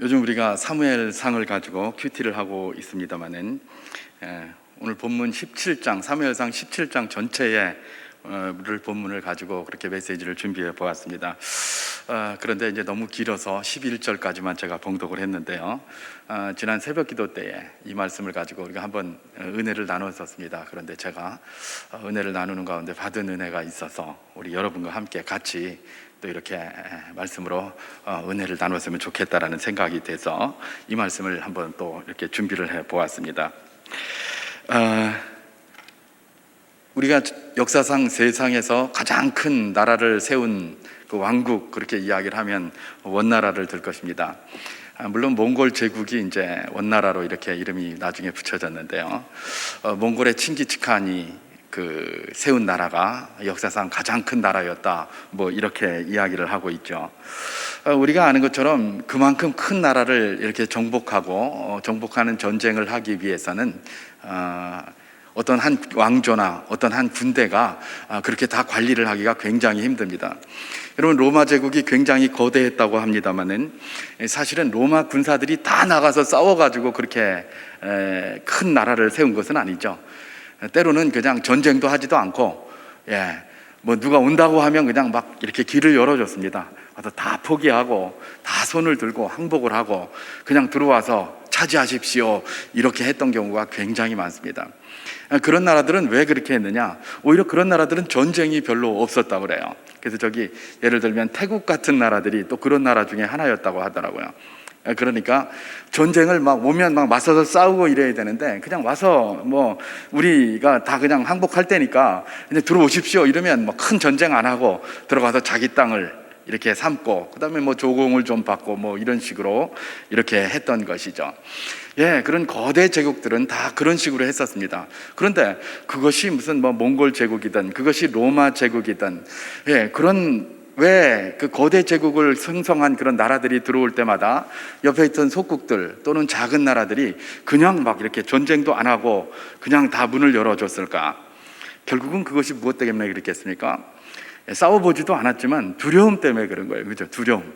요즘 우리가 사무엘상을 가지고 큐티를 하고 있습니다만은 오늘 본문 17장, 사무엘상 17장 전체의 본문을 가지고 그렇게 메시지를 준비해 보았습니다. 그런데 이제 너무 길어서 11절까지만 제가 봉독을 했는데요. 지난 새벽 기도 때에 이 말씀을 가지고 우리가 한번 은혜를 나눴었습니다. 그런데 제가 은혜를 나누는 가운데 받은 은혜가 있어서 우리 여러분과 함께 같이 또 이렇게 말씀으로 은혜를 나눴으면 좋겠다라는 생각이 돼서 이 말씀을 한번 또 이렇게 준비를 해 보았습니다. 우리가 역사상 세상에서 가장 큰 나라를 세운 그 왕국, 그렇게 이야기를 하면 원나라를 들 것입니다. 물론 몽골 제국이 이제 원나라로 이렇게 이름이 나중에 붙여졌는데요. 몽골의 칭기즈칸이 그 세운 나라가 역사상 가장 큰 나라였다, 뭐 이렇게 이야기를 하고 있죠. 우리가 아는 것처럼 그만큼 큰 나라를 이렇게 정복하고 정복하는 전쟁을 하기 위해서는 어떤 한 왕조나 어떤 한 군대가 그렇게 다 관리를 하기가 굉장히 힘듭니다. 여러분, 로마 제국이 굉장히 거대했다고 합니다만은 사실은 로마 군사들이 다 나가서 싸워가지고 그렇게 큰 나라를 세운 것은 아니죠. 때로는 그냥 전쟁도 하지도 않고, 뭐 누가 온다고 하면 그냥 막 이렇게 길을 열어줬습니다. 와서 다 포기하고 다 손을 들고 항복을 하고 그냥 들어와서 차지하십시오, 이렇게 했던 경우가 굉장히 많습니다. 그런 나라들은 왜 그렇게 했느냐? 오히려 그런 나라들은 전쟁이 별로 없었다고 그래요. 그래서 예를 들면 태국 같은 나라들이 또 그런 나라 중에 하나였다고 하더라고요. 그러니까 전쟁을 막 오면 막 맞서서 싸우고 이래야 되는데, 그냥 와서 뭐 우리가 다 그냥 항복할 때니까 이제 들어오십시오 이러면 뭐 큰 전쟁 안 하고 들어가서 자기 땅을 이렇게 삼고 그다음에 뭐 조공을 좀 받고 뭐 이런 식으로 이렇게 했던 것이죠. 그런 거대 제국들은 다 그런 식으로 했었습니다. 그런데 그것이 무슨 뭐 몽골 제국이든 그것이 로마 제국이든 왜 그 거대 제국을 형성한 그런 나라들이 들어올 때마다 옆에 있던 속국들 또는 작은 나라들이 그냥 막 이렇게 전쟁도 안 하고 그냥 다 문을 열어줬을까? 결국은 그것이 무엇 때문에 그랬겠습니까? 싸워보지도 않았지만 두려움 때문에 그런 거예요. 그죠? 두려움.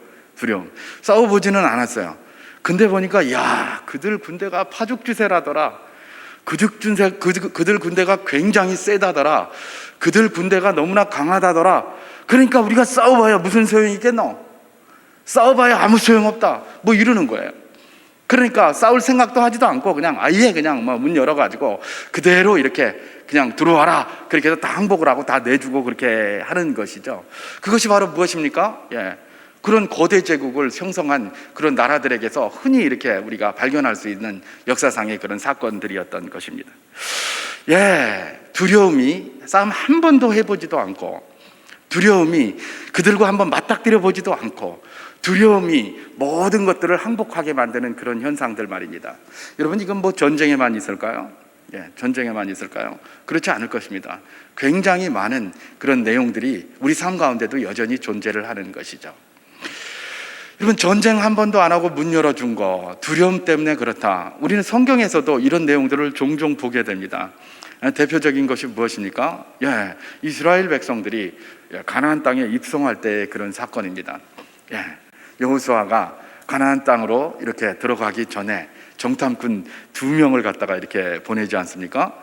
싸워보지는 않았어요. 근데 보니까 그들 군대가 파죽지세라더라. 그들 군대가 굉장히 세다더라. 그들 군대가 너무나 강하다더라. 그러니까 우리가 싸워봐야 무슨 소용이 있겠노? 싸워봐야 아무 소용없다, 뭐 이러는 거예요. 그러니까 싸울 생각도 하지도 않고 그냥 아예 그냥 뭐 문 열어가지고 그대로 이렇게 그냥 들어와라, 그렇게 해서 다 항복을 하고 다 내주고 그렇게 하는 것이죠. 그것이 바로 무엇입니까? 그런 거대 제국을 형성한 그런 나라들에게서 흔히 이렇게 우리가 발견할 수 있는 역사상의 그런 사건들이었던 것입니다. 두려움이 싸움 한 번도 해보지도 않고, 두려움이 그들과 한번 맞닥뜨려 보지도 않고, 두려움이 모든 것들을 항복하게 만드는 그런 현상들 말입니다. 여러분, 이건 뭐 전쟁에만 있을까요? 전쟁에만 있을까요? 그렇지 않을 것입니다. 굉장히 많은 그런 내용들이 우리 삶 가운데도 여전히 존재를 하는 것이죠. 여러분, 전쟁 한 번도 안 하고 문 열어준 거, 두려움 때문에 그렇다. 우리는 성경에서도 이런 내용들을 종종 보게 됩니다. 대표적인 것이 무엇입니까? 이스라엘 백성들이 가나안 땅에 입성할 때의 그런 사건입니다. 여호수아가 가나안 땅으로 이렇게 들어가기 전에 정탐꾼 2명을 갖다가 이렇게 보내지 않습니까?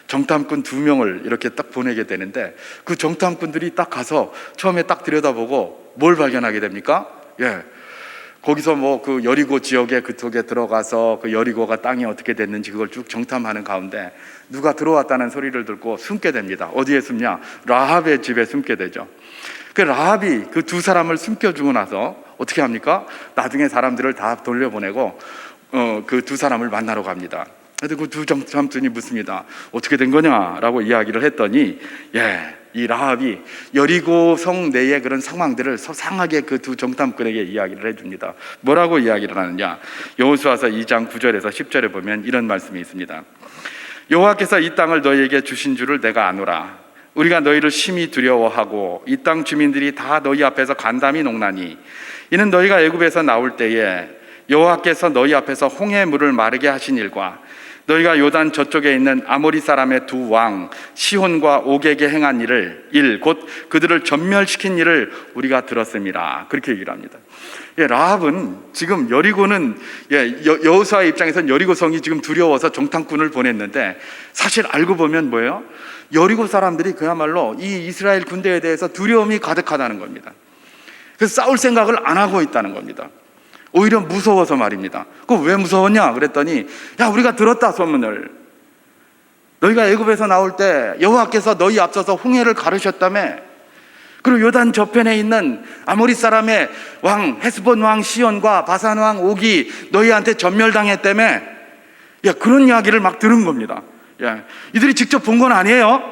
정탐꾼 2명을 이렇게 딱 보내게 되는데, 그 정탐꾼들이 딱 가서 처음에 딱 들여다보고 뭘 발견하게 됩니까? 거기서 뭐 그 여리고 지역에 그쪽에 들어가서 그 여리고가 땅이 어떻게 됐는지 그걸 쭉 정탐하는 가운데 누가 들어왔다는 소리를 듣고 숨게 됩니다. 어디에 숨냐? 라합의 집에 숨게 되죠. 그 라합이 그 2 사람을 숨겨주고 나서 어떻게 합니까? 나중에 사람들을 다 돌려보내고 그 2 사람을 만나러 갑니다. 그래서 그 2 정탐꾼이 묻습니다. 어떻게 된 거냐라고 이야기를 했더니 이 라합이 여리고 성 내의 그런 상황들을 소상하게 그 2 정탐꾼에게 이야기를 해줍니다. 뭐라고 이야기를 하느냐? 여호수아서 2장 9절에서 10절에 보면 이런 말씀이 있습니다. 여호와께서 이 땅을 너희에게 주신 줄을 내가 아노라. 우리가 너희를 심히 두려워하고 이 땅 주민들이 다 너희 앞에서 간담이 녹나니, 이는 너희가 애굽에서 나올 때에 여호와께서 너희 앞에서 홍해 물을 마르게 하신 일과 너희가 요단 저쪽에 있는 아모리 사람의 두 왕 시혼과 옥에게 행한 일 곧 그들을 전멸시킨 일을 우리가 들었습니다. 그렇게 얘기를 합니다. 라합은 지금 여리고는 여호수아의 입장에서는 여리고성이 지금 두려워서 정탐꾼을 보냈는데, 사실 알고 보면 뭐예요? 여리고 사람들이 그야말로 이 이스라엘 군대에 대해서 두려움이 가득하다는 겁니다. 그래서 싸울 생각을 안 하고 있다는 겁니다. 오히려 무서워서 말입니다. 그거 왜 무서웠냐 그랬더니, 야, 우리가 들었다 소문을. 너희가 애굽에서 나올 때 여호와께서 너희 앞서서 홍해를 가르셨다며. 그리고 요단 저편에 있는 아모리 사람의 왕 헤스본 왕 시온과 바산 왕 옥이 너희한테 전멸당했다며. 야, 그런 이야기를 막 들은 겁니다. 야, 이들이 직접 본 건 아니에요.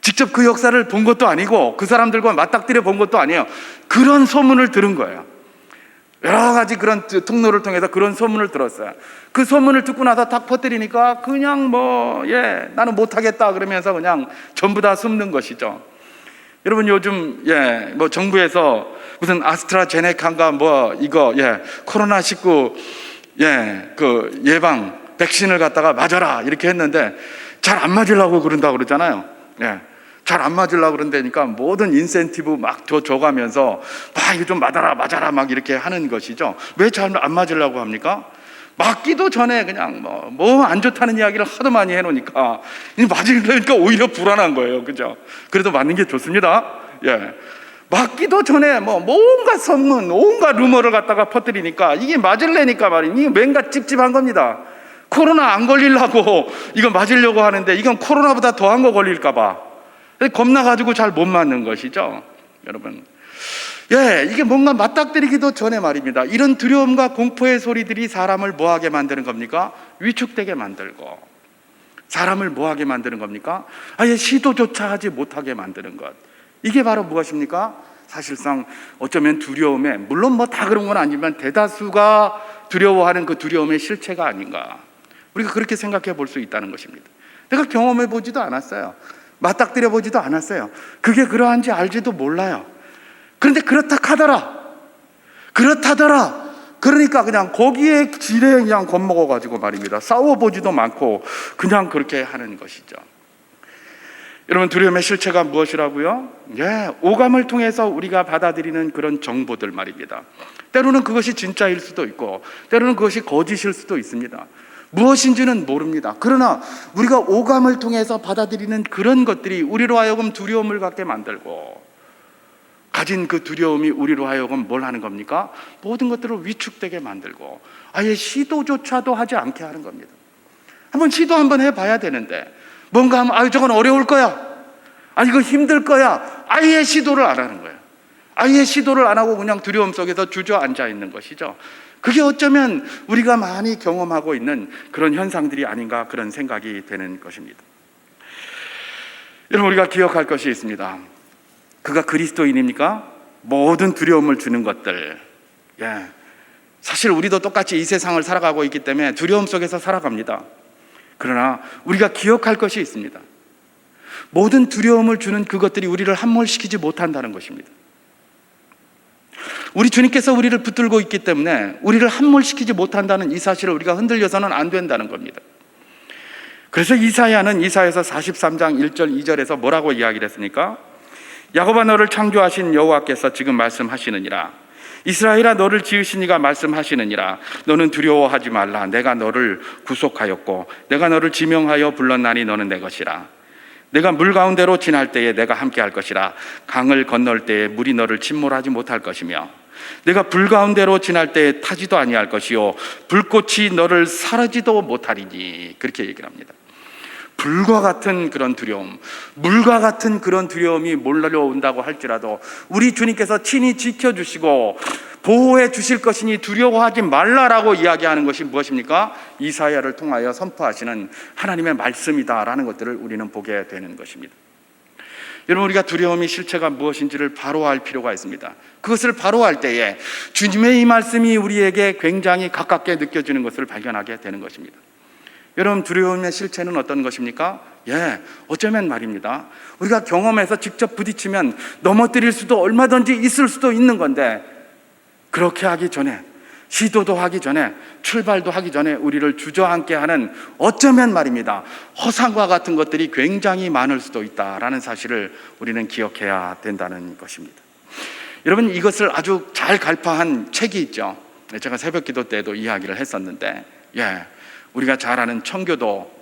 직접 그 역사를 본 것도 아니고 그 사람들과 맞닥뜨려 본 것도 아니에요. 그런 소문을 들은 거예요. 여러 가지 그런 통로를 통해서 그런 소문을 들었어요. 그 소문을 듣고 나서 딱 퍼뜨리니까 그냥 나는 못하겠다 그러면서 그냥 전부 다 숨는 것이죠. 여러분, 요즘 정부에서 무슨 아스트라제네카인가 코로나19 그 예방 백신을 갖다가 맞아라 이렇게 했는데 잘 안 맞으려고 그런다고 그러잖아요. 잘 안 맞으려고 그런다니까 모든 인센티브 막 줘가면서 이거 좀 맞아라 막 이렇게 하는 것이죠. 왜 잘 안 맞으려고 합니까? 맞기도 전에 그냥 안 좋다는 이야기를 하도 많이 해놓으니까 맞으려니까 오히려 불안한 거예요. 그죠? 그래도 맞는 게 좋습니다. 맞기도 전에 온갖 선문, 온갖 루머를 갖다가 퍼뜨리니까 이게 맞을래니까 이게 뭔가 찝찝한 겁니다. 코로나 안 걸리려고 이거 맞으려고 하는데 이건 코로나보다 더한 거 걸릴까봐 겁나가지고 잘 못 맞는 것이죠. 여러분, 이게 뭔가 맞닥뜨리기도 전에 말입니다. 이런 두려움과 공포의 소리들이 사람을 뭐하게 만드는 겁니까? 위축되게 만들고. 사람을 뭐하게 만드는 겁니까? 아예 시도조차 하지 못하게 만드는 것. 이게 바로 무엇입니까? 사실상 어쩌면 두려움에, 물론 다 그런 건 아니지만 대다수가 두려워하는 그 두려움의 실체가 아닌가, 우리가 그렇게 생각해 볼 수 있다는 것입니다. 내가 경험해 보지도 않았어요. 맞닥뜨려 보지도 않았어요. 그게 그러한지 알지도 몰라요. 그런데 그렇다더라. 그러니까 그냥 거기에 지레 그냥 겁먹어가지고 말입니다. 싸워보지도 않고 그냥 그렇게 하는 것이죠. 여러분, 두려움의 실체가 무엇이라고요? 오감을 통해서 우리가 받아들이는 그런 정보들 말입니다. 때로는 그것이 진짜일 수도 있고 때로는 그것이 거짓일 수도 있습니다. 무엇인지는 모릅니다. 그러나 우리가 오감을 통해서 받아들이는 그런 것들이 우리로 하여금 두려움을 갖게 만들고, 가진 그 두려움이 우리로 하여금 뭘 하는 겁니까? 모든 것들을 위축되게 만들고 아예 시도조차도 하지 않게 하는 겁니다. 시도 한번 해봐야 되는데 뭔가 하면 저건 어려울 거야, 이거 힘들 거야, 아예 시도를 안 하는 거예요. 아예 시도를 안 하고 그냥 두려움 속에서 주저앉아 있는 것이죠. 그게 어쩌면 우리가 많이 경험하고 있는 그런 현상들이 아닌가, 그런 생각이 되는 것입니다. 여러분, 우리가 기억할 것이 있습니다. 그가 그리스도인입니까? 모든 두려움을 주는 것들. 사실 우리도 똑같이 이 세상을 살아가고 있기 때문에 두려움 속에서 살아갑니다. 그러나 우리가 기억할 것이 있습니다. 모든 두려움을 주는 그것들이 우리를 함몰시키지 못한다는 것입니다. 우리 주님께서 우리를 붙들고 있기 때문에 우리를 함몰시키지 못한다는 이 사실을 우리가 흔들려서는 안 된다는 겁니다. 그래서 이사야는 이사야서 43장 1절 2절에서 뭐라고 이야기를 했습니까? 야곱아, 너를 창조하신 여호와께서 지금 말씀하시느니라. 이스라엘아, 너를 지으신 이가 말씀하시느니라. 너는 두려워하지 말라. 내가 너를 구속하였고 내가 너를 지명하여 불렀나니 너는 내 것이라. 내가 물 가운데로 지날 때에 내가 함께 할 것이라. 강을 건널 때에 물이 너를 침몰하지 못할 것이며 내가 불 가운데로 지날 때에 타지도 아니할 것이요 불꽃이 너를 사르지도 못하리니. 그렇게 얘기를 합니다. 불과 같은 그런 두려움, 물과 같은 그런 두려움이 몰려온다고 할지라도 우리 주님께서 친히 지켜주시고 보호해 주실 것이니 두려워하지 말라라고 이야기하는 것이 무엇입니까? 이사야를 통하여 선포하시는 하나님의 말씀이다라는 것들을 우리는 보게 되는 것입니다. 여러분, 우리가 두려움이 실체가 무엇인지를 바로 알 필요가 있습니다. 그것을 바로 알 때에 주님의 이 말씀이 우리에게 굉장히 가깝게 느껴지는 것을 발견하게 되는 것입니다. 여러분, 두려움의 실체는 어떤 것입니까? 어쩌면 말입니다, 우리가 경험해서 직접 부딪히면 넘어뜨릴 수도 얼마든지 있을 수도 있는 건데, 그렇게 하기 전에 시도도 하기 전에, 출발도 하기 전에 우리를 주저앉게 하는, 어쩌면 말입니다, 허상과 같은 것들이 굉장히 많을 수도 있다라는 사실을 우리는 기억해야 된다는 것입니다. 여러분, 이것을 아주 잘 갈파한 책이 있죠. 제가 새벽기도 때도 이야기를 했었는데, 우리가 잘 아는 청교도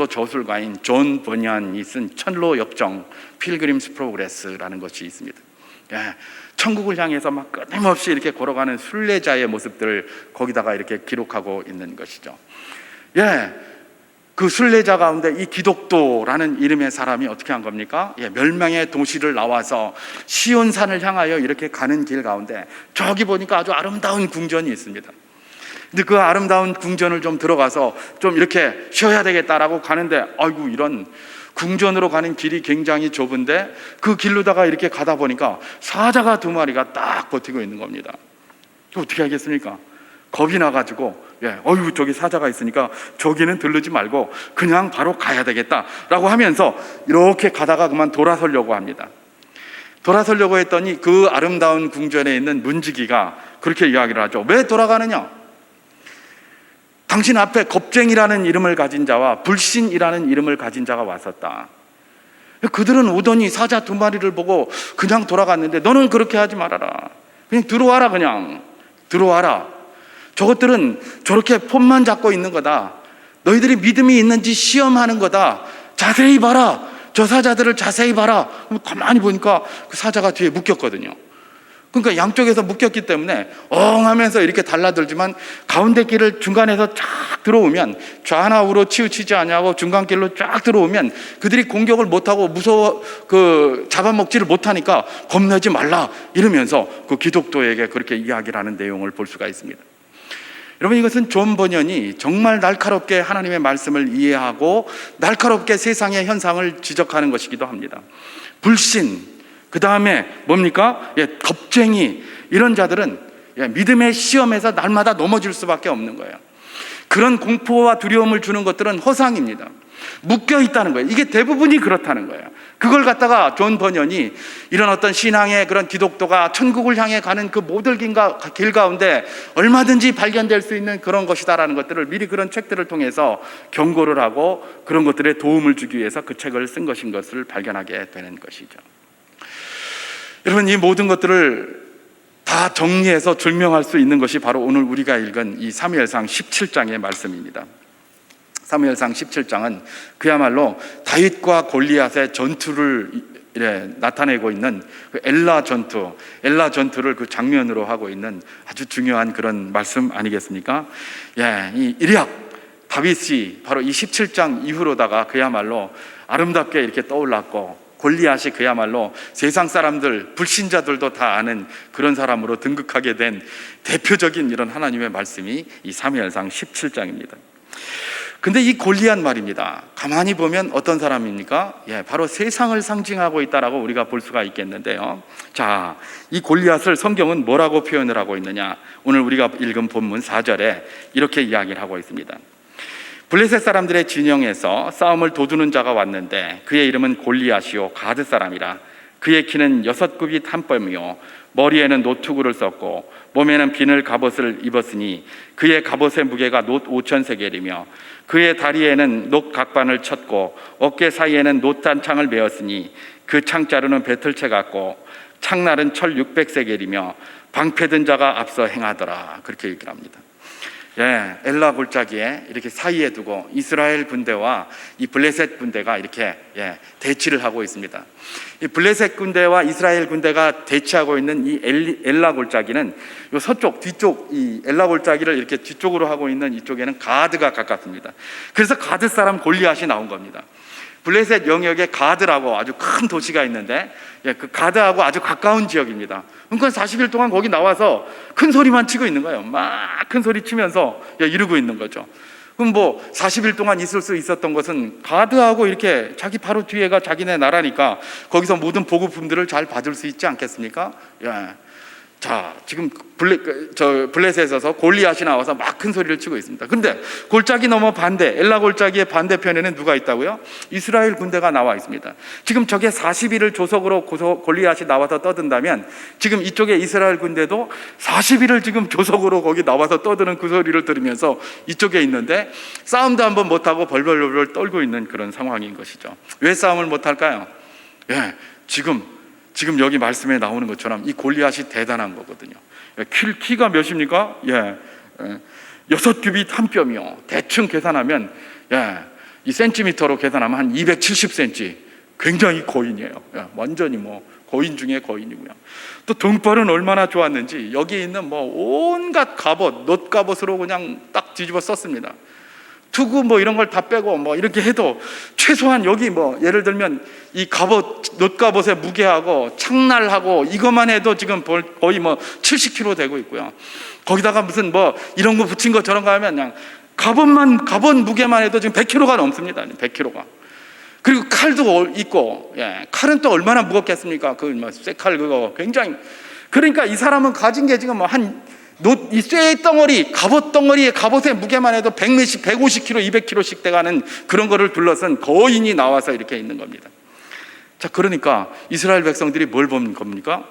저술가인 존 버니안이 쓴 천로 역정 필그림스 프로그레스라는 것이 있습니다. 천국을 향해서 막 끊임없이 이렇게 걸어가는 순례자의 모습들을 거기다가 이렇게 기록하고 있는 것이죠. 그 순례자 가운데 이 기독도라는 이름의 사람이 어떻게 한 겁니까? 멸망의 도시를 나와서 시온산을 향하여 이렇게 가는 길 가운데 저기 보니까 아주 아름다운 궁전이 있습니다. 근데 그 아름다운 궁전을 좀 들어가서 좀 이렇게 쉬어야 되겠다라고 가는데, 아이고, 이런 궁전으로 가는 길이 굉장히 좁은데 그 길로다가 이렇게 가다 보니까 사자가 2마리가 딱 버티고 있는 겁니다. 어떻게 하겠습니까? 겁이 나가지고 어휴, 저기 사자가 있으니까 저기는 들르지 말고 그냥 바로 가야 되겠다라고 하면서 이렇게 가다가 그만 돌아서려고 합니다. 돌아서려고 했더니 그 아름다운 궁전에 있는 문지기가 그렇게 이야기를 하죠. 왜 돌아가느냐? 당신 앞에 겁쟁이라는 이름을 가진 자와 불신이라는 이름을 가진 자가 왔었다. 그들은 오더니 사자 2마리를 보고 그냥 돌아갔는데 너는 그렇게 하지 말아라. 그냥 들어와라. 그냥 들어와라. 저것들은 저렇게 폰만 잡고 있는 거다. 너희들이 믿음이 있는지 시험하는 거다. 자세히 봐라. 저 사자들을 자세히 봐라. 가만히 보니까 그 사자가 뒤에 묶였거든요. 그러니까 양쪽에서 묶였기 때문에 하면서 이렇게 달라들지만 가운데 길을 중간에서 쫙 들어오면 좌나우로 치우치지 않냐고 중간길로 쫙 들어오면 그들이 공격을 못하고 무서워 잡아먹지를 못하니까 겁내지 말라 이러면서 그 기독도에게 그렇게 이야기를 하는 내용을 볼 수가 있습니다. 여러분, 이것은 존 버년이 정말 날카롭게 하나님의 말씀을 이해하고 날카롭게 세상의 현상을 지적하는 것이기도 합니다. 불신, 그 다음에 뭡니까? 겁쟁이, 이런 자들은 믿음의 시험에서 날마다 넘어질 수밖에 없는 거예요. 그런 공포와 두려움을 주는 것들은 허상입니다. 묶여 있다는 거예요. 이게 대부분이 그렇다는 거예요. 그걸 갖다가 존 버년이 이런 어떤 신앙의 그런 기독도가 천국을 향해 가는 그 모든 길 가운데 얼마든지 발견될 수 있는 그런 것이다라는 것들을 미리 그런 책들을 통해서 경고를 하고 그런 것들에 도움을 주기 위해서 그 책을 쓴 것인 것을 발견하게 되는 것이죠. 여러분, 이 모든 것들을 다 정리해서 증명할 수 있는 것이 바로 오늘 우리가 읽은 이 사무엘상 17장의 말씀입니다. 사무엘상 17장은 그야말로 다윗과 골리앗의 전투를 나타내고 있는 그 엘라 전투를 그 장면으로 하고 있는 아주 중요한 그런 말씀 아니겠습니까? 이 이리압 다윗이 바로 이 17장 이후로다가 그야말로 아름답게 이렇게 떠올랐고, 골리앗이 그야말로 세상 사람들, 불신자들도 다 아는 그런 사람으로 등극하게 된 대표적인 이런 하나님의 말씀이 이 사무엘상 17장입니다. 근데 이 골리앗 말입니다, 가만히 보면 어떤 사람입니까? 바로 세상을 상징하고 있다라고 우리가 볼 수가 있겠는데요. 자, 이 골리앗을 성경은 뭐라고 표현을 하고 있느냐? 오늘 우리가 읽은 본문 4절에 이렇게 이야기를 하고 있습니다. 블레셋 사람들의 진영에서 싸움을 도두는 자가 왔는데 그의 이름은 골리앗이요 가드 사람이라. 그의 키는 6규빗 한 뼘이요 머리에는 노투구를 썼고 몸에는 비늘 갑옷을 입었으니 그의 갑옷의 무게가 놋 5,000세겔이며 그의 다리에는 놋 각반을 쳤고 어깨 사이에는 놋 단창을 메었으니 그 창자루는 배틀채 같고 창날은 철 600세겔이며 방패든 자가 앞서 행하더라. 그렇게 얘기를 합니다. 엘라 골짜기에 이렇게 사이에 두고 이스라엘 군대와 이 블레셋 군대가 이렇게 대치를 하고 있습니다. 이 블레셋 군대와 이스라엘 군대가 대치하고 있는 이 엘라 골짜기는 요 서쪽 뒤쪽, 이 엘라 골짜기를 이렇게 뒤쪽으로 하고 있는 이쪽에는 가드가 가깝습니다. 그래서 가드 사람 골리앗이 나온 겁니다. 블레셋 영역에 가드라고 아주 큰 도시가 있는데 그 가드하고 아주 가까운 지역입니다. 그러니까 40일 동안 거기 나와서 큰 소리만 치고 있는 거예요. 막 큰 소리 치면서 이러고 있는 거죠. 그럼 40일 동안 있을 수 있었던 것은 가드하고 이렇게 자기 바로 뒤에가 자기네 나라니까 거기서 모든 보급품들을 잘 받을 수 있지 않겠습니까? 자, 지금 블레셋에서 골리앗이 나와서 막 큰 소리를 치고 있습니다. 근데 골짜기 너머 반대, 엘라 골짜기의 반대편에는 누가 있다고요? 이스라엘 군대가 나와 있습니다. 지금 저게 40일을 조석으로 골리앗이 나와서 떠든다면 지금 이쪽에 이스라엘 군대도 40일을 지금 조석으로 거기 나와서 떠드는 그 소리를 들으면서 이쪽에 있는데 싸움도 한번 못하고 벌벌벌 떨고 있는 그런 상황인 것이죠. 왜 싸움을 못할까요? 예, 지금 여기 말씀에 나오는 것처럼 이 골리앗이 대단한 거거든요. 키가 몇입니까? 6규빗 한 뼘이요. 대충 계산하면 이 센티미터로 계산하면 한 270cm. 굉장히 거인이에요. 완전히 뭐 거인 중에 거인이고요. 또 등발은 얼마나 좋았는지 여기 있는 뭐 온갖 갑옷, 놋갑옷으로 그냥 딱 뒤집어 썼습니다. 투구 뭐 이런 걸 다 빼고 뭐 이렇게 해도 최소한 여기 뭐 예를 들면 이 갑옷, 놋갑옷의 무게하고 창날하고 이것만 해도 지금 거의 뭐 70kg 되고 있고요. 거기다가 무슨 뭐 이런 거 붙인 것처럼 가면 그냥 갑옷 무게만 해도 지금 100kg가 넘습니다. 100kg가. 그리고 칼도 있고, 칼은 또 얼마나 무겁겠습니까? 그 뭐 쇠칼 그거 굉장히. 그러니까 이 사람은 가진 게 지금 뭐 이 쇠 덩어리, 갑옷 덩어리에 갑옷의 무게만 해도 150kg, 200kg씩 돼가는 그런 거를 둘러싼 거인이 나와서 이렇게 있는 겁니다. 자, 그러니까 이스라엘 백성들이 뭘 본 겁니까?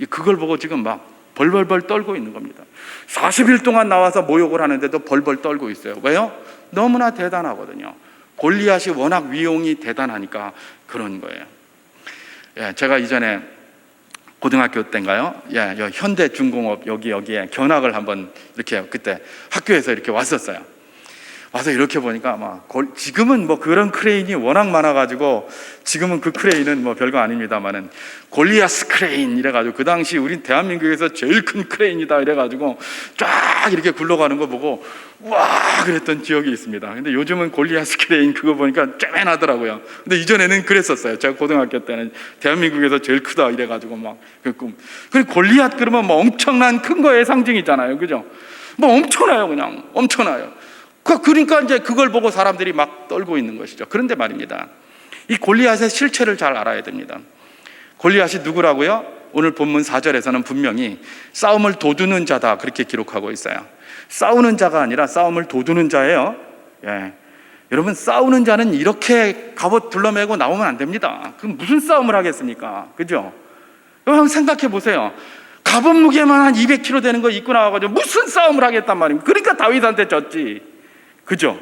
그걸 보고 지금 막 벌벌벌 떨고 있는 겁니다. 40일 동안 나와서 모욕을 하는데도 벌벌 떨고 있어요. 왜요? 너무나 대단하거든요. 골리앗이 워낙 위용이 대단하니까 그런 거예요. 제가 이전에 고등학교 때인가요? 현대중공업 여기에 견학을 한번 이렇게 그때 학교에서 이렇게 왔었어요. 와서 이렇게 보니까 지금은 뭐 그런 크레인이 워낙 많아가지고 지금은 그 크레인은 뭐 별거 아닙니다만은 골리앗 크레인 이래가지고 그 당시 우린 대한민국에서 제일 큰 크레인이다 이래가지고 쫙 이렇게 굴러가는 거 보고 와 그랬던 기억이 있습니다. 근데 요즘은 골리앗 크레인 그거 보니까 쬐맨하더라고요. 근데 이전에는 그랬었어요. 제가 고등학교 때는 대한민국에서 제일 크다 이래가지고 막 그리고 골리앗 그러면 뭐 엄청난 큰 거의 상징이잖아요, 그죠? 뭐 엄청나요, 그냥 엄청나요. 그러니까 이제 그걸 보고 사람들이 막 떨고 있는 것이죠. 그런데 말입니다, 이 골리앗의 실체를 잘 알아야 됩니다. 골리앗이 누구라고요? 오늘 본문 4절에서는 분명히 싸움을 도두는 자다 그렇게 기록하고 있어요. 싸우는 자가 아니라 싸움을 도두는 자예요. 여러분, 싸우는 자는 이렇게 갑옷 둘러매고 나오면 안 됩니다. 그럼 무슨 싸움을 하겠습니까? 그죠? 한번 생각해 보세요. 갑옷 무게만 한 200kg 되는 거 입고 나와가지고 무슨 싸움을 하겠단 말입니까? 그러니까 다윗한테 졌지. 그죠?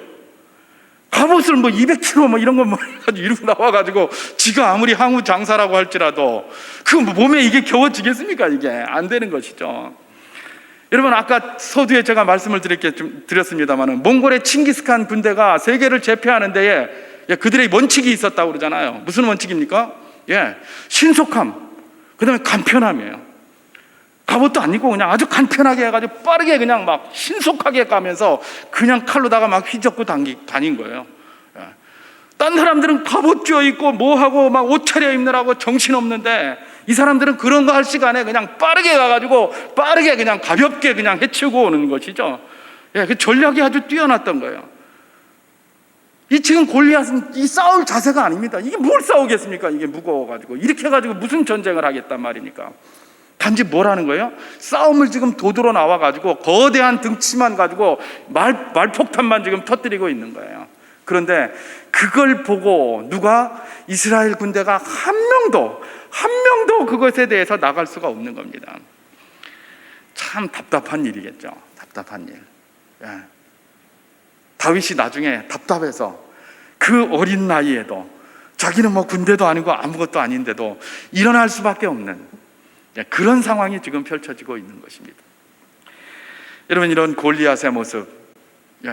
갑옷을 뭐 200kg 뭐 이런 거 뭐 이러고 나와가지고 지가 아무리 항우 장사라고 할지라도 그 몸에 이게 겨워지겠습니까? 이게 안 되는 것이죠. 여러분, 아까 서두에 제가 말씀을 드렸습니다만 몽골의 칭기스칸 군대가 세계를 제패하는 데에 그들의 원칙이 있었다고 그러잖아요. 무슨 원칙입니까? 신속함, 그 다음에 간편함이에요. 갑옷도 안 입고 그냥 아주 간편하게 해가지고 빠르게 그냥 막 신속하게 가면서 그냥 칼로다가 막 휘젓고 다닌 거예요. 딴 사람들은 갑옷 쥐어 입고 뭐하고 막 옷 차려 입느라고 정신없는데 이 사람들은 그런 거 할 시간에 그냥 빠르게 가가지고 빠르게 그냥 가볍게 그냥 해치우고 오는 것이죠. 그 전략이 아주 뛰어났던 거예요. 이 지금 골리앗은 이 싸울 자세가 아닙니다. 이게 뭘 싸우겠습니까? 이게 무거워가지고 이렇게 해가지고 무슨 전쟁을 하겠단 말입니까? 단지 뭐라는 거예요? 싸움을 지금 도두로 나와가지고 거대한 등치만 가지고 말폭탄만 지금 터뜨리고 있는 거예요. 그런데 그걸 보고 누가 이스라엘 군대가 한 명도 그것에 대해서 나갈 수가 없는 겁니다. 참 답답한 일이겠죠. 답답한 일. 다윗이 나중에 답답해서 그 어린 나이에도 자기는 뭐 군대도 아니고 아무것도 아닌데도 일어날 수밖에 없는 그런 상황이 지금 펼쳐지고 있는 것입니다. 여러분, 이런 골리앗의 모습,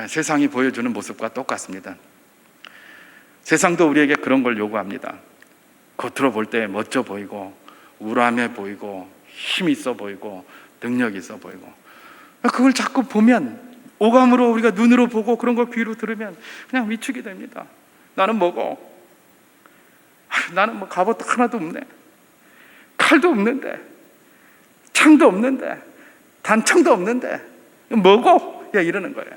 세상이 보여주는 모습과 똑같습니다. 세상도 우리에게 그런 걸 요구합니다. 겉으로 볼 때 멋져 보이고 우람해 보이고 힘 있어 보이고 능력 있어 보이고, 그걸 자꾸 보면 오감으로 우리가 눈으로 보고 그런 걸 귀로 들으면 그냥 위축이 됩니다. 나는 뭐고? 나는 뭐 갑옷 하나도 없네. 칼도 없는데, 창도 없는데, 단창도 없는데 뭐고? 이러는 거예요.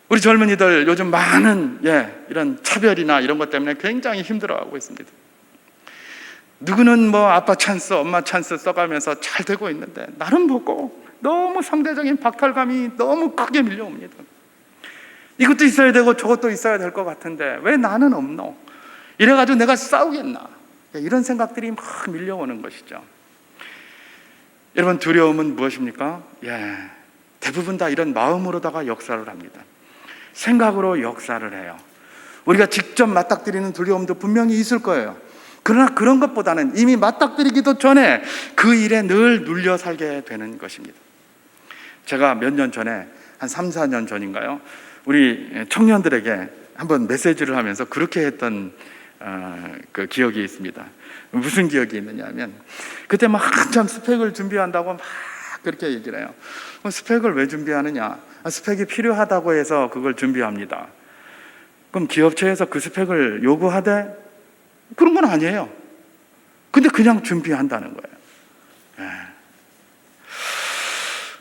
우리 젊은이들 요즘 많은 이런 차별이나 이런 것 때문에 굉장히 힘들어하고 있습니다. 누구는 뭐 아빠 찬스, 엄마 찬스 써가면서 잘 되고 있는데 나는 보고 너무 상대적인 박탈감이 너무 크게 밀려옵니다. 이것도 있어야 되고 저것도 있어야 될 것 같은데 왜 나는 없노? 이래가지고 내가 싸우겠나? 이런 생각들이 막 밀려오는 것이죠. 여러분, 두려움은 무엇입니까? 대부분 다 이런 마음으로다가 역사를 합니다. 생각으로 역사를 해요. 우리가 직접 맞닥뜨리는 두려움도 분명히 있을 거예요. 그러나 그런 것보다는 이미 맞닥뜨리기도 전에 그 일에 늘 눌려 살게 되는 것입니다. 제가 몇 년 전에, 한 3, 4년 전인가요? 우리 청년들에게 한번 메시지를 하면서 그렇게 했던 그 기억이 있습니다. 무슨 기억이 있느냐 하면, 그때 막 한참 스펙을 준비한다고 막 그렇게 얘기를 해요. 스펙을 왜 준비하느냐? 스펙이 필요하다고 해서 그걸 준비합니다. 그럼 기업체에서 그 스펙을 요구하되? 그런 건 아니에요. 근데 그냥 준비한다는 거예요.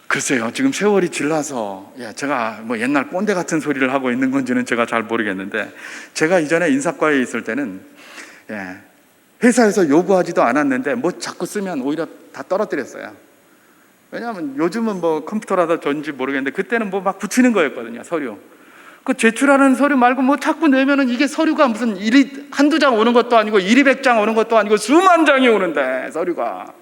글쎄요, 지금 세월이 질라서 제가 뭐 옛날 꼰대 같은 소리를 하고 있는 건지는 제가 잘 모르겠는데, 제가 이전에 인사과에 있을 때는 회사에서 요구하지도 않았는데 뭐 자꾸 쓰면 오히려 다 떨어뜨렸어요. 왜냐하면 요즘은 뭐 컴퓨터라도 전지 모르겠는데 그때는 뭐 막 붙이는 거였거든요, 서류. 그 제출하는 서류 말고 뭐 자꾸 내면은 이게 서류가 무슨 일이 한두 장 오는 것도 아니고 1,200장 오는 것도 아니고 수만 장이 오는데, 서류가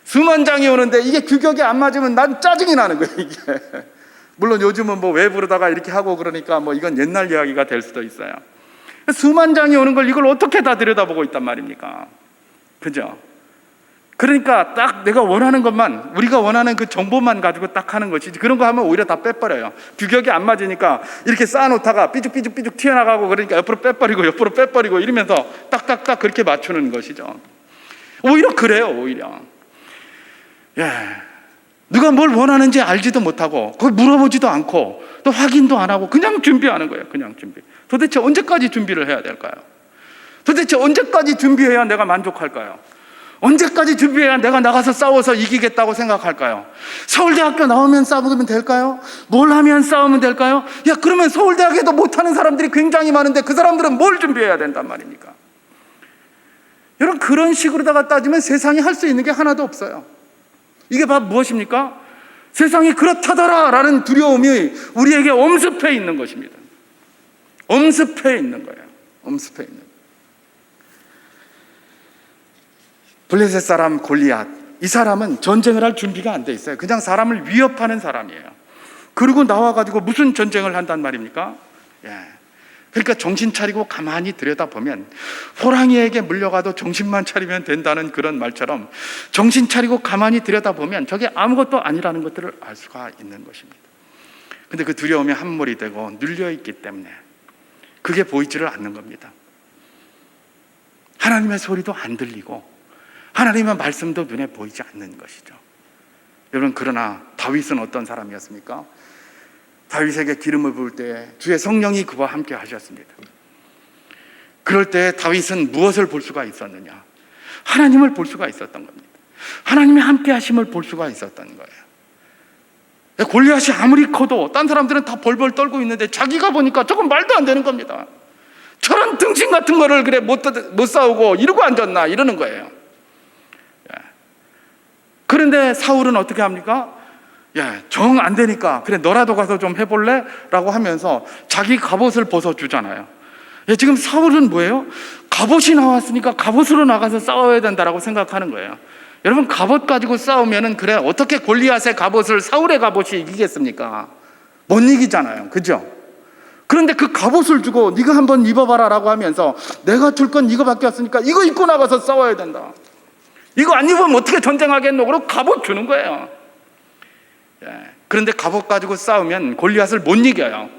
수만 장이 오는데 이게 규격이 안 맞으면 난 짜증이 나는 거예요, 이게. 물론 요즘은 뭐 외부로다가 이렇게 하고 그러니까 뭐 이건 옛날 이야기가 될 수도 있어요. 수만 장이 오는 걸 이걸 어떻게 다 들여다보고 있단 말입니까? 그죠? 그러니까 딱 내가 원하는 것만, 우리가 원하는 그 정보만 가지고 딱 하는 것이지, 그런 거 하면 오히려 다 빼버려요. 규격이 안 맞으니까 이렇게 쌓아놓다가 삐죽삐죽 튀어나가고 그러니까 옆으로 빼버리고 이러면서 딱딱딱 그렇게 맞추는 것이죠. 오히려 그래요, 오히려. 누가 뭘 원하는지 알지도 못하고 그걸 물어보지도 않고 또 확인도 안 하고 그냥 준비하는 거예요. 그냥 준비. 도대체 언제까지 준비를 해야 될까요? 도대체 언제까지 준비해야 내가 만족할까요? 언제까지 준비해야 내가 나가서 싸워서 이기겠다고 생각할까요? 서울대학교 나오면 싸우면 될까요? 뭘 하면 싸우면 될까요? 그러면 서울대학에도 못하는 사람들이 굉장히 많은데 그 사람들은 뭘 준비해야 된단 말입니까? 여러분, 그런 식으로다가 따지면 세상이 할 수 있는 게 하나도 없어요. 이게 바로 무엇입니까? 세상이 그렇다더라 라는 두려움이 우리에게 엄습해 있는 것입니다. 엄습해 있는 거예요. 엄습해 있는 거예요. 블레셋 사람 골리앗, 이 사람은 전쟁을 할 준비가 안 돼 있어요. 그냥 사람을 위협하는 사람이에요. 그리고 나와가지고 무슨 전쟁을 한단 말입니까? 그러니까 정신 차리고 가만히 들여다보면 호랑이에게 물려가도 정신만 차리면 된다는 그런 말처럼 정신 차리고 가만히 들여다보면 저게 아무것도 아니라는 것들을 알 수가 있는 것입니다. 근데 그 두려움이 함몰이 되고 눌려있기 때문에 그게 보이지를 않는 겁니다. 하나님의 소리도 안 들리고 하나님의 말씀도 눈에 보이지 않는 것이죠. 여러분, 그러나 다윗은 어떤 사람이었습니까? 다윗에게 기름을 부을 때 주의 성령이 그와 함께 하셨습니다. 그럴 때 다윗은 무엇을 볼 수가 있었느냐? 하나님을 볼 수가 있었던 겁니다. 하나님의 함께 하심을 볼 수가 있었던 거예요. 골리앗이 아무리 커도 딴 사람들은 다 벌벌 떨고 있는데 자기가 보니까 조금 말도 안 되는 겁니다. 저런 등신 같은 거를 그래 못 싸우고 이러고 앉았나 이러는 거예요. 그런데 사울은 어떻게 합니까? 정 안 되니까 그래 너라도 가서 좀 해볼래? 라고 하면서 자기 갑옷을 벗어주잖아요. 지금 사울은 뭐예요? 갑옷이 나왔으니까 갑옷으로 나가서 싸워야 된다라고 생각하는 거예요. 여러분, 갑옷 가지고 싸우면은 그래 어떻게 골리앗의 갑옷을 사울의 갑옷이 이기겠습니까? 못 이기잖아요. 그죠? 그런데 그 갑옷을 주고 네가 한번 입어봐라 라고 하면서 내가 줄 건 이거밖에 없으니까 이거 입고 나가서 싸워야 된다. 이거 안 입으면 어떻게 전쟁하겠노? 그러고 갑옷 주는 거예요. 그런데 갑옷 가지고 싸우면 골리앗을 못 이겨요.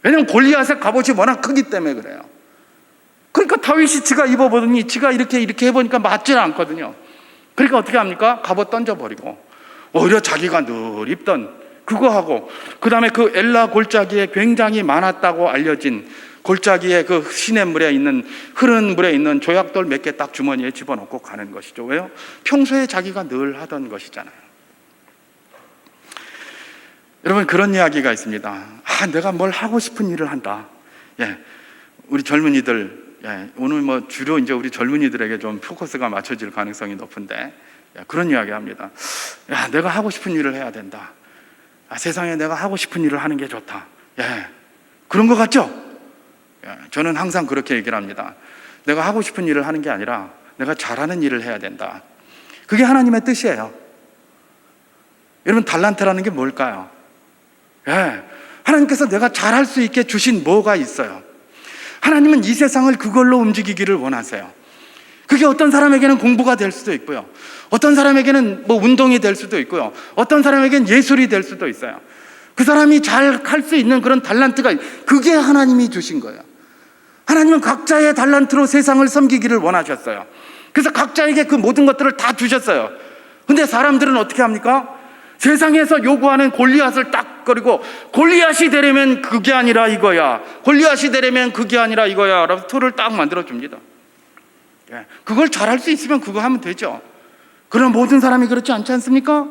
왜냐하면 골리앗의 갑옷이 워낙 크기 때문에 그래요. 그러니까 다윗이 지가 입어보더니 지가 이렇게 해보니까 맞질 않거든요. 그러니까 어떻게 합니까? 갑옷 던져버리고 오히려 자기가 늘 입던 그거 하고, 그 다음에 그 엘라 골짜기에 굉장히 많았다고 알려진 골짜기에 그 시냇물에 있는, 흐르는 물에 있는 조약돌 몇 개 딱 주머니에 집어넣고 가는 것이죠. 왜요? 평소에 자기가 늘 하던 것이잖아요. 여러분, 그런 이야기가 있습니다. 내가 뭘 하고 싶은 일을 한다. 우리 젊은이들 오늘 뭐 주로 이제 우리 젊은이들에게 좀 포커스가 맞춰질 가능성이 높은데, 그런 이야기 합니다. 내가 하고 싶은 일을 해야 된다. 세상에 내가 하고 싶은 일을 하는 게 좋다. 그런 것 같죠? 저는 항상 그렇게 얘기를 합니다. 내가 하고 싶은 일을 하는 게 아니라 내가 잘하는 일을 해야 된다. 그게 하나님의 뜻이에요. 여러분, 달란트라는 게 뭘까요? 하나님께서 내가 잘할 수 있게 주신 뭐가 있어요. 하나님은 이 세상을 그걸로 움직이기를 원하세요. 그게 어떤 사람에게는 공부가 될 수도 있고요, 어떤 사람에게는 뭐 운동이 될 수도 있고요, 어떤 사람에게는 예술이 될 수도 있어요. 그 사람이 잘 할 수 있는 그런 달란트가, 그게 하나님이 주신 거예요. 하나님은 각자의 달란트로 세상을 섬기기를 원하셨어요. 그래서 각자에게 그 모든 것들을 다 주셨어요. 근데 사람들은 어떻게 합니까? 세상에서 요구하는 골리앗을 딱 거리고, 골리앗이 되려면 그게 아니라 이거야, 골리앗이 되려면 그게 아니라 이거야 라고 틀을 딱 만들어 줍니다. 그걸 잘할 수 있으면 그거 하면 되죠. 그러나 모든 사람이 그렇지 않지 않습니까?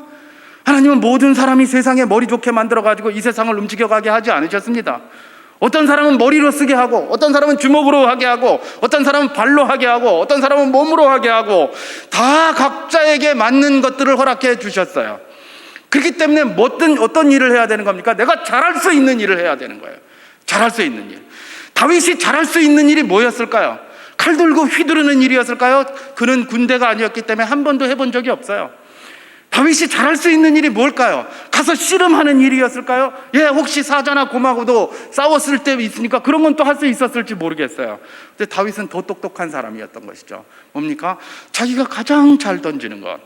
하나님은 모든 사람이 세상에 머리 좋게 만들어가지고 이 세상을 움직여가게 하지 않으셨습니다. 어떤 사람은 머리로 쓰게 하고, 어떤 사람은 주먹으로 하게 하고, 어떤 사람은 발로 하게 하고, 어떤 사람은 몸으로 하게 하고, 다 각자에게 맞는 것들을 허락해 주셨어요. 그렇기 때문에 어떤 일을 해야 되는 겁니까? 내가 잘할 수 있는 일을 해야 되는 거예요. 잘할 수 있는 일. 다윗이 잘할 수 있는 일이 뭐였을까요? 칼 들고 휘두르는 일이었을까요? 그는 군대가 아니었기 때문에 한 번도 해본 적이 없어요. 다윗이 잘할 수 있는 일이 뭘까요? 가서 씨름하는 일이었을까요? 혹시 사자나 곰하고도 싸웠을 때 있으니까 그런 건 또 할 수 있었을지 모르겠어요. 근데 다윗은 더 똑똑한 사람이었던 것이죠. 뭡니까? 자기가 가장 잘 던지는 것,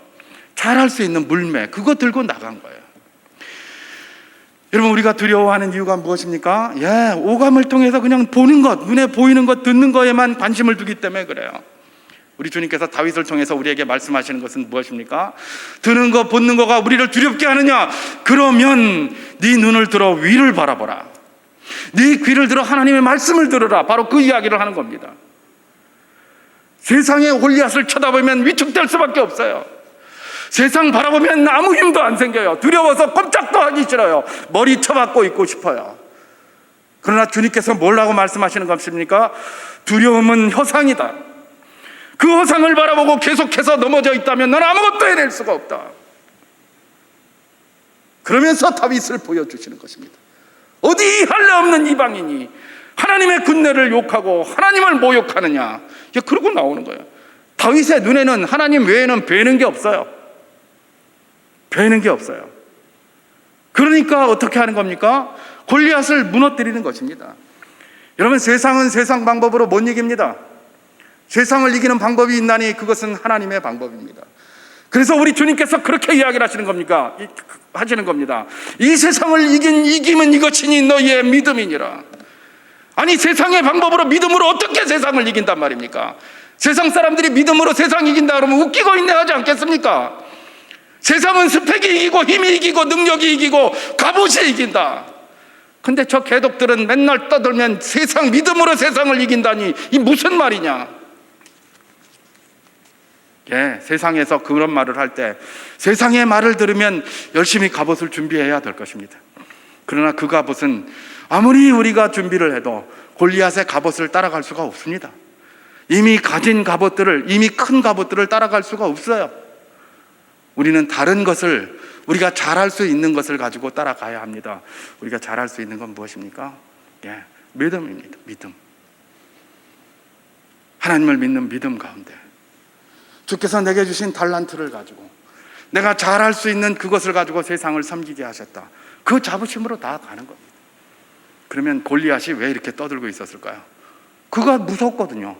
잘할 수 있는 물매, 그거 들고 나간 거예요. 여러분, 우리가 두려워하는 이유가 무엇입니까? 오감을 통해서 그냥 보는 것, 눈에 보이는 것, 듣는 거에만 관심을 두기 때문에 그래요. 우리 주님께서 다윗을 통해서 우리에게 말씀하시는 것은 무엇입니까? 듣는 것, 보는 거가 우리를 두렵게 하느냐? 그러면 네 눈을 들어 위를 바라보라. 네 귀를 들어 하나님의 말씀을 들으라. 바로 그 이야기를 하는 겁니다. 세상의 골리앗을 쳐다보면 위축될 수밖에 없어요. 세상 바라보면 아무 힘도 안 생겨요. 두려워서 꼼짝도 하기 싫어요. 머리 쳐박고 있고 싶어요. 그러나 주님께서 뭐라고 말씀하시는 것입니까? 두려움은 허상이다. 그 허상을 바라보고 계속해서 넘어져 있다면 넌 아무것도 해낼 수가 없다. 그러면서 다윗을 보여주시는 것입니다. 어디 할례 없는 이방인이 하나님의 군대를 욕하고 하나님을 모욕하느냐, 그러고 나오는 거예요. 다윗의 눈에는 하나님 외에는 뵈는 게 없어요. 뵈는 게 없어요. 그러니까 어떻게 하는 겁니까? 골리앗을 무너뜨리는 것입니다. 여러분, 세상은 세상 방법으로 못 이깁니다. 세상을 이기는 방법이 있나니 그것은 하나님의 방법입니다. 그래서 우리 주님께서 그렇게 이야기를 하시는 겁니다. 이 세상을 이기면 이것이니 너희의 믿음이니라. 아니, 세상의 방법으로, 믿음으로 어떻게 세상을 이긴단 말입니까? 세상 사람들이 믿음으로 세상 이긴다 그러면 웃기고 있네 하지 않겠습니까? 세상은 스펙이 이기고 힘이 이기고 능력이 이기고 갑옷이 이긴다. 근데 저 개독들은 맨날 떠들면 세상 믿음으로 세상을 이긴다니, 이 무슨 말이냐? 세상에서 그런 말을 할 때 세상의 말을 들으면 열심히 갑옷을 준비해야 될 것입니다. 그러나 그 갑옷은 아무리 우리가 준비를 해도 골리앗의 갑옷을 따라갈 수가 없습니다. 이미 가진 갑옷들을, 이미 큰 갑옷들을 따라갈 수가 없어요. 우리는 다른 것을, 우리가 잘할 수 있는 것을 가지고 따라가야 합니다. 우리가 잘할 수 있는 건 무엇입니까? 믿음입니다. 믿음. 하나님을 믿는 믿음 가운데 주께서 내게 주신 달란트를 가지고 내가 잘할 수 있는 그것을 가지고 세상을 섬기게 하셨다. 그 자부심으로 나아가는 겁니다. 그러면 골리앗이 왜 이렇게 떠들고 있었을까요? 그가 무섭거든요.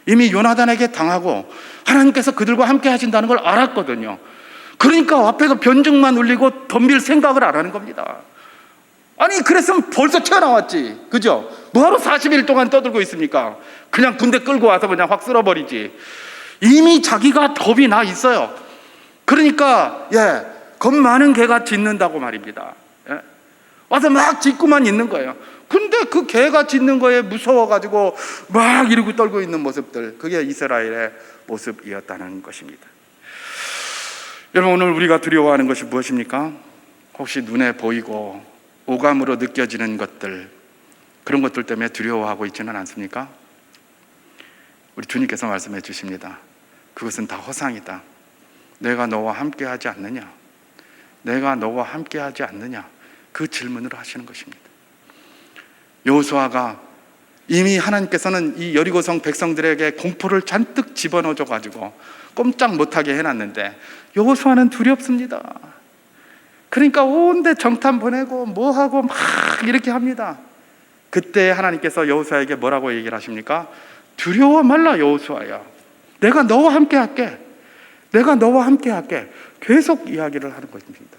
이미 요나단에게 당하고 하나님께서 그들과 함께 하신다는 걸 알았거든요. 그러니까 앞에서 변증만 울리고 덤빌 생각을 안 하는 겁니다. 아니, 그랬으면 벌써 튀어나왔지, 그죠? 뭐하러 40일 동안 떠들고 있습니까? 그냥 군대 끌고 와서 그냥 확 쓸어버리지. 이미 자기가 겁이 나 있어요. 그러니까 겁 많은 개가 짖는다고 말입니다. 와서 막 짖고만 있는 거예요. 근데 그 개가 짖는 거에 무서워가지고 막 이러고 떨고 있는 모습들, 그게 이스라엘의 모습이었다는 것입니다. 여러분, 오늘 우리가 두려워하는 것이 무엇입니까? 혹시 눈에 보이고 오감으로 느껴지는 것들, 그런 것들 때문에 두려워하고 있지는 않습니까? 우리 주님께서 말씀해 주십니다. 그것은 다 허상이다. 내가 너와 함께하지 않느냐? 내가 너와 함께하지 않느냐? 그 질문을 하시는 것입니다. 여호수아가 이미 하나님께서는 이 여리고성 백성들에게 공포를 잔뜩 집어넣어 가지고 꼼짝 못하게 해놨는데 여호수아는 두렵습니다. 그러니까 온데 정탐 보내고 뭐하고 막 이렇게 합니다. 그때 하나님께서 여호수아에게 뭐라고 얘기를 하십니까? 두려워 말라 여호수아야, 내가 너와 함께 할게. 내가 너와 함께 할게. 계속 이야기를 하는 것입니다.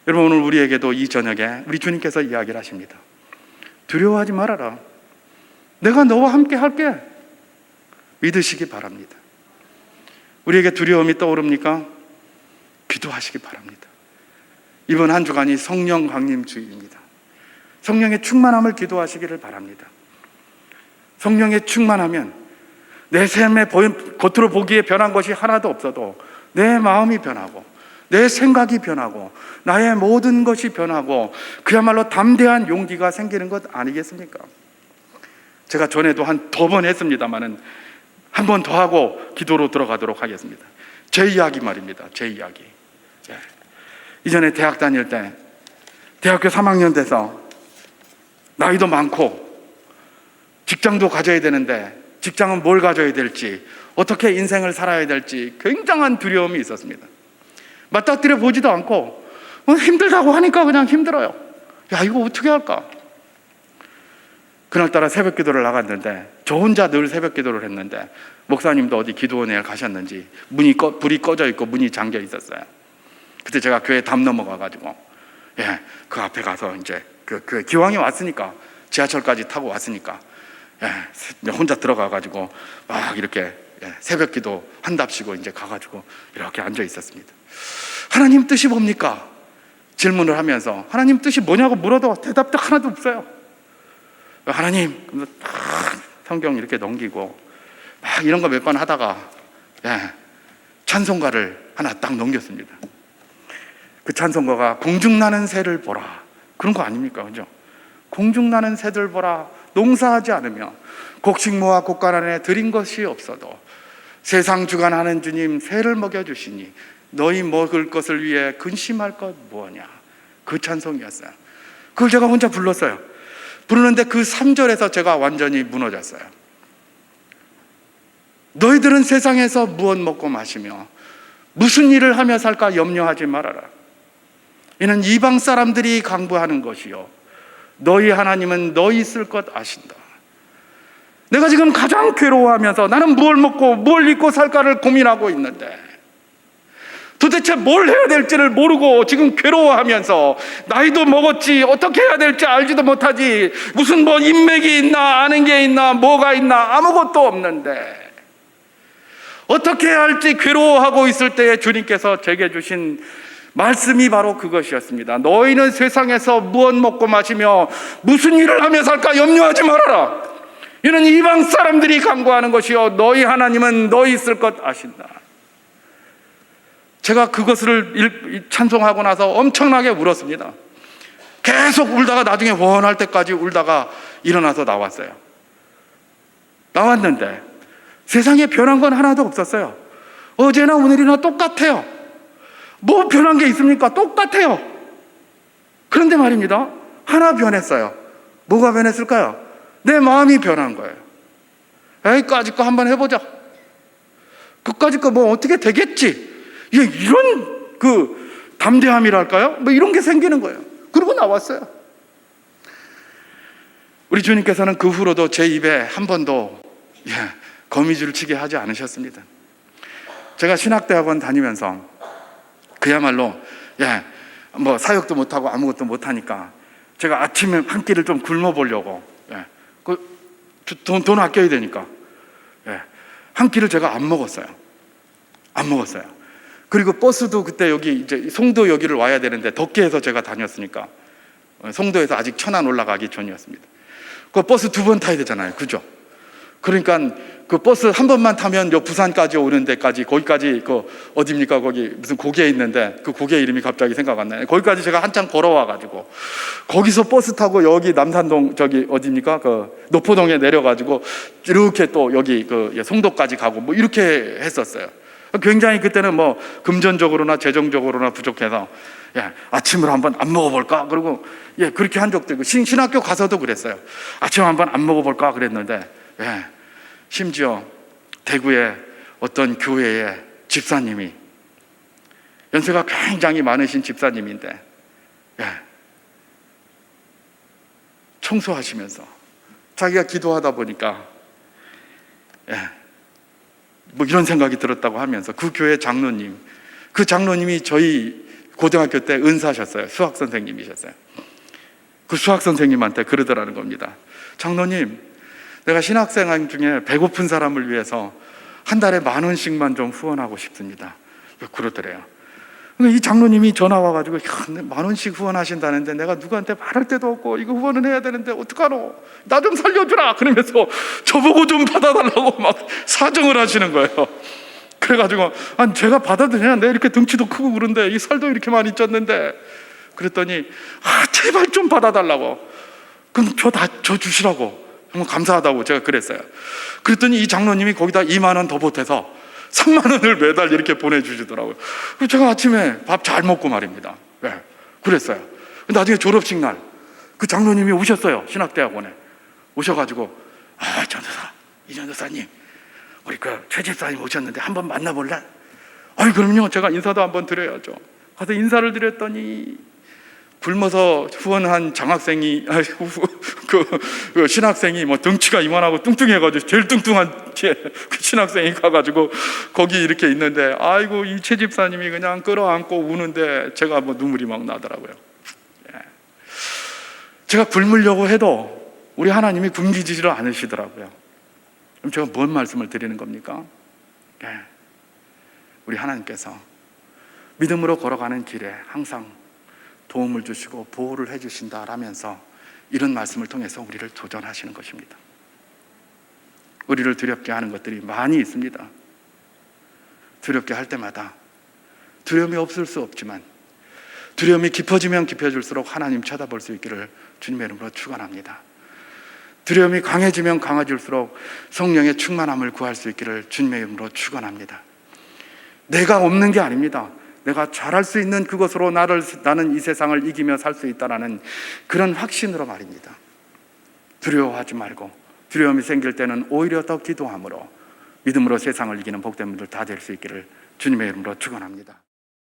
여러분, 오늘 우리에게도 이 저녁에 우리 주님께서 이야기를 하십니다. 두려워하지 말아라. 내가 너와 함께 할게. 믿으시기 바랍니다. 우리에게 두려움이 떠오릅니까? 기도하시기 바랍니다. 이번 한 주간이 성령 강림 주일입니다. 성령의 충만함을 기도하시기를 바랍니다. 성령의 충만하면 내 삶에 겉으로 보기에 변한 것이 하나도 없어도 내 마음이 변하고 내 생각이 변하고 나의 모든 것이 변하고 그야말로 담대한 용기가 생기는 것 아니겠습니까? 제가 전에도 한 2번 했습니다만은 한 번 더 하고 기도로 들어가도록 하겠습니다. 제 이야기 말입니다. 제 이야기. 이전에 대학 다닐 때 대학교 3학년 돼서 나이도 많고 직장도 가져야 되는데 직장은 뭘 가져야 될지, 어떻게 인생을 살아야 될지 굉장한 두려움이 있었습니다. 맞닥뜨려 보지도 않고 힘들다고 하니까 그냥 힘들어요. 야, 이거 어떻게 할까? 그날따라 새벽 기도를 나갔는데 저 혼자 늘 새벽 기도를 했는데 목사님도 어디 기도원에 가셨는지 불이 꺼져 있고 문이 잠겨 있었어요. 그때 제가 교회 담 넘어가가지고 그 앞에 가서 이제 그 기왕이 왔으니까 지하철까지 타고 왔으니까 혼자 들어가가지고 막 이렇게 새벽 기도 한답시고 이제 가가지고 이렇게 앉아 있었습니다. 하나님 뜻이 뭡니까? 질문을 하면서 하나님 뜻이 뭐냐고 물어도 대답도 하나도 없어요. 하나님, 성경 이렇게 넘기고 막 이런 거 몇 번 하다가 찬송가를 하나 딱 넘겼습니다. 그 찬송가가 공중나는 새를 보라, 그런 거 아닙니까? 그죠? 공중나는 새들 보라, 농사하지 않으며 곡식 모아 곡간 안에 들인 것이 없어도 세상 주관하는 주님 새를 먹여주시니 너희 먹을 것을 위해 근심할 것 무엇냐. 그 찬송이었어요. 그걸 제가 혼자 불렀어요. 부르는데 그 3절에서 제가 완전히 무너졌어요. 너희들은 세상에서 무엇 먹고 마시며 무슨 일을 하며 살까 염려하지 말아라. 이는 이방 사람들이 강구하는 것이요 너희 하나님은 너희 쓸 것 아신다. 내가 지금 가장 괴로워하면서 나는 뭘 먹고 뭘 입고 살까를 고민하고 있는데 도대체 뭘 해야 될지를 모르고 지금 괴로워하면서 나이도 먹었지 어떻게 해야 될지 알지도 못하지, 무슨 뭐 인맥이 있나 아는 게 있나 뭐가 있나 아무것도 없는데 어떻게 해야 할지 괴로워하고 있을 때에 주님께서 제게 주신 말씀이 바로 그것이었습니다. 너희는 세상에서 무엇 먹고 마시며 무슨 일을 하며 살까 염려하지 말아라. 이는 이방 사람들이 간구하는 것이요 너희 하나님은 너희 쓸 것 아신다. 제가 그것을 찬송하고 나서 엄청나게 울었습니다. 계속 울다가 나중에 원할 때까지 울다가 일어나서 나왔어요. 나왔는데 세상에 변한 건 하나도 없었어요. 어제나 오늘이나 똑같아요. 뭐 변한 게 있습니까? 똑같아요. 그런데 말입니다, 하나 변했어요. 뭐가 변했을까요? 내 마음이 변한 거예요. 에이까짓 거 한번 해보자. 그까짓 거 뭐 어떻게 되겠지. 이런 담대함이랄까요? 뭐 이런 게 생기는 거예요. 그러고 나왔어요. 우리 주님께서는 그 후로도 제 입에 한 번도 거미줄 치게 하지 않으셨습니다. 제가 신학대학원 다니면서 그야말로 뭐 사역도 못하고 아무것도 못하니까 제가 아침에 한 끼를 좀 굶어 보려고 돈 아껴야 되니까 한 끼를 제가 안 먹었어요. 그리고 버스도 그때 여기 이제 송도 여기를 와야 되는데 덕계에서 제가 다녔으니까 송도에서 아직 천안 올라가기 전이었습니다. 그 버스 2번 타야 되잖아요. 그죠? 그러니까 그 버스 한 번만 타면 요 부산까지 오는 데까지, 거기까지 그 어디입니까? 거기 무슨 고개 있는데 그 고개 이름이 갑자기 생각 안 나요. 거기까지 제가 한참 걸어와 가지고 거기서 버스 타고 여기 남산동 저기 어디입니까? 그 노포동에 내려 가지고 이렇게 또 여기 그 송도까지 가고 뭐 이렇게 했었어요. 굉장히 그때는 뭐 금전적으로나 재정적으로나 부족해서 아침을 한번 안 먹어볼까? 그리고 그렇게 한 적도 있고 신학교 가서도 그랬어요. 아침 한번 안 먹어볼까? 그랬는데 심지어 대구의 어떤 교회의 집사님이, 연세가 굉장히 많으신 집사님인데 청소하시면서 자기가 기도하다 보니까 뭐 이런 생각이 들었다고 하면서 그 교회 장로님, 그 장로님이 저희 고등학교 때 은사셨어요. 수학 선생님이셨어요. 그 수학 선생님한테 그러더라는 겁니다. 장로님, 내가 신학생활 중에 배고픈 사람을 위해서 한 달에 10,000원씩만 좀 후원하고 싶습니다. 그러더래요. 이 장로님이 전화 와가지고 10,000원씩 후원하신다는데 내가 누구한테 말할 데도 없고 이거 후원은 해야 되는데 어떡하노? 나 좀 살려주라! 그러면서 저보고 좀 받아달라고 막 사정을 하시는 거예요. 그래가지고 아니 제가 받아들여야 내 이렇게 덩치도 크고 그런데 이 살도 이렇게 많이 쪘는데, 그랬더니 제발 좀 받아달라고. 그럼 저 주시라고. 정말 감사하다고 제가 그랬어요. 그랬더니 이 장로님이 거기다 20,000원 더 보태서 30,000원을 매달 이렇게 보내주시더라고요. 그래서 제가 아침에 밥 잘 먹고 말입니다. 그랬어요. 나중에 졸업식 날 그 장로님이 오셨어요. 신학대학원에 오셔가지고 전도사, 이전도사님, 우리 그 최 집사님 오셨는데 한번 만나볼래? 그럼요. 제가 인사도 한번 드려야죠. 가서 인사를 드렸더니 굶어서 후원한 장학생이 그 신학생이 뭐 덩치가 이만하고 뚱뚱해가지고 제일 뚱뚱한 그 신학생이 가가지고 거기 이렇게 있는데 아이고 이 최 집사님이 그냥 끌어안고 우는데 제가 뭐 눈물이 막 나더라고요. 제가 굶으려고 해도 우리 하나님이 굶기지를 않으시더라고요. 그럼 제가 뭔 말씀을 드리는 겁니까? 우리 하나님께서 믿음으로 걸어가는 길에 항상 도움을 주시고 보호를 해주신다라면서 이런 말씀을 통해서 우리를 도전하시는 것입니다. 우리를 두렵게 하는 것들이 많이 있습니다. 두렵게 할 때마다 두려움이 없을 수 없지만 두려움이 깊어지면 깊어질수록 하나님 쳐다볼 수 있기를 주님의 이름으로 축원합니다. 두려움이 강해지면 강해질수록 성령의 충만함을 구할 수 있기를 주님의 이름으로 축원합니다. 내가 없는 게 아닙니다. 내가 잘할 수 있는 그것으로 나는 이 세상을 이기며 살 수 있다는 그런 확신으로 말입니다. 두려워하지 말고 두려움이 생길 때는 오히려 더 기도함으로 믿음으로 세상을 이기는 복된 분들 다 될 수 있기를 주님의 이름으로 축원합니다.